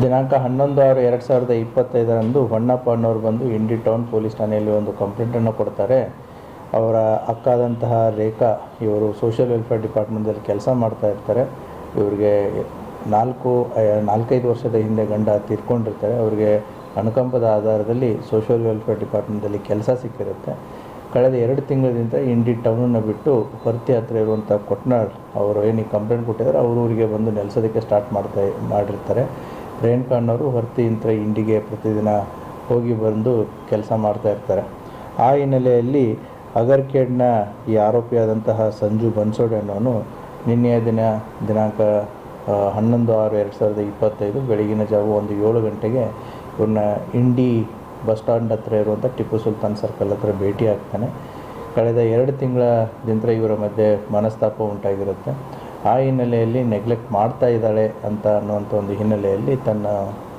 ದಿನಾಂಕ 11/6/2025 ಹೊನ್ನಪ್ಪ ಅನ್ನೋರು ಬಂದು ಇಂಡಿ ಟೌನ್ ಪೊಲೀಸ್ ಠಾಣೆಯಲ್ಲಿ ಒಂದು ಕಂಪ್ಲೇಂಟನ್ನು ಕೊಡ್ತಾರೆ. ಅವರ ಅಕ್ಕಾದಂತಹ ರೇಖಾ ಇವರು ಸೋಷಿಯಲ್ ವೆಲ್ಫೇರ್ ಡಿಪಾರ್ಟ್ಮೆಂಟಲ್ಲಿ ಕೆಲಸ ಮಾಡ್ತಾ ಇರ್ತಾರೆ. ಇವರಿಗೆ 4-5 ವರ್ಷದ ಹಿಂದೆ ಗಂಡ ತೀರ್ಕೊಂಡಿರ್ತಾರೆ. ಅವರಿಗೆ ಅನುಕಂಪದ ಆಧಾರದಲ್ಲಿ ಸೋಷಿಯಲ್ ವೆಲ್ಫೇರ್ ಡಿಪಾರ್ಟ್ಮೆಂಟಲ್ಲಿ ಕೆಲಸ ಸಿಕ್ಕಿರುತ್ತೆ. ಕಳೆದ 2 ತಿಂಗಳಿಂದ ಇಂಡಿ ಟೌನನ್ನು ಬಿಟ್ಟು ಹೊರ್ತಿ ಹತ್ತಿರ ಇರುವಂಥ ಕೊಟ್ನಾಳ್ ಅವರು ಏನೀಗ ಕಂಪ್ಲೇಂಟ್ ಕೊಟ್ಟಿದ್ದಾರೆ ಅವ್ರ ಊರಿಗೆ ಬಂದು ನೆಲೆಸೋದಕ್ಕೆ ಸ್ಟಾರ್ಟ್ ಮಾಡಿರ್ತಾರೆ. ರೇಣುಕಾ ಅನ್ನೋರು ಹೊರ್ತಿಯಿಂದ ಇಂಡಿಗೆ ಪ್ರತಿದಿನ ಹೋಗಿ ಬಂದು ಕೆಲಸ ಮಾಡ್ತಾ ಇರ್ತಾರೆ. ಆ ಹಿನ್ನೆಲೆಯಲ್ಲಿ ಅಗರ್ಕೇಡ್ನ ಈ ಆರೋಪಿಯಾದಂತಹ ಸಂಜು ಬನ್ಸೋಡೆ ಅನ್ನೋನು ನಿನ್ನೆಯ ದಿನಾಂಕ 11/6/2025 ಬೆಳಗಿನ ಜಾವ 7 ಗಂಟೆಗೆ ಇವ್ರನ್ನ ಇಂಡಿ ಬಸ್ ಸ್ಟ್ಯಾಂಡ್ ಹತ್ರ ಇರುವಂಥ ಟಿಪ್ಪು ಸುಲ್ತಾನ್ ಸರ್ಕಲ್ ಹತ್ರ ಭೇಟಿ ಆಗ್ತಾನೆ. ಕಳೆದ 2 ತಿಂಗಳಿಂದ ಇವರ ಮಧ್ಯೆ ಮನಸ್ತಾಪ ಉಂಟಾಗಿರುತ್ತೆ. ಆ ಹಿನ್ನೆಲೆಯಲ್ಲಿ ನೆಗ್ಲೆಕ್ಟ್ ಮಾಡ್ತಾ ಇದ್ದಾಳೆ ಅನ್ನುವಂಥ ಒಂದು ಹಿನ್ನೆಲೆಯಲ್ಲಿ ತನ್ನ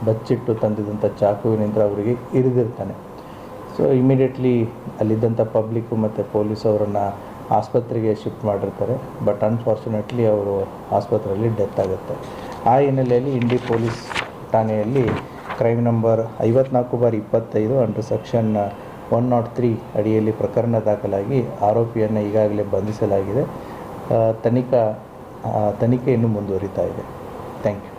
ಬಚ್ಚಿಟ್ಟು ತಂದಿದ್ದಂಥ ಚಾಕುವಿನಿಂದ ಅವರಿಗೆ ಇರಿದಿರ್ತಾನೆ. ಸೊ ಇಮಿಡಿಯೇಟ್ಲಿ ಅಲ್ಲಿದ್ದಂಥ ಪಬ್ಲಿಕ್ಕು ಮತ್ತು ಪೊಲೀಸ್ ಅವರನ್ನು ಆಸ್ಪತ್ರೆಗೆ ಶಿಫ್ಟ್ ಮಾಡಿರ್ತಾರೆ. ಬಟ್ ಅನ್ಫಾರ್ಚುನೇಟ್ಲಿ ಅವರು ಆಸ್ಪತ್ರೆಯಲ್ಲಿ ಡೆತ್ ಆಗುತ್ತೆ. ಆ ಹಿನ್ನೆಲೆಯಲ್ಲಿ ಇಂಡಿ ಪೊಲೀಸ್ ಠಾಣೆಯಲ್ಲಿ ಕ್ರೈಮ್ ನಂಬರ್ 54/25 ಅಂಡರ್ ಸೆಕ್ಷನ್ 103 ಅಡಿಯಲ್ಲಿ ಪ್ರಕರಣ ದಾಖಲಾಗಿ ಆರೋಪಿಯನ್ನು ಈಗಾಗಲೇ ಬಂಧಿಸಲಾಗಿದೆ. ತನಿಖೆ ಇನ್ನೂ ಮುಂದುವರಿತಾ ಇದೆ. Thank you.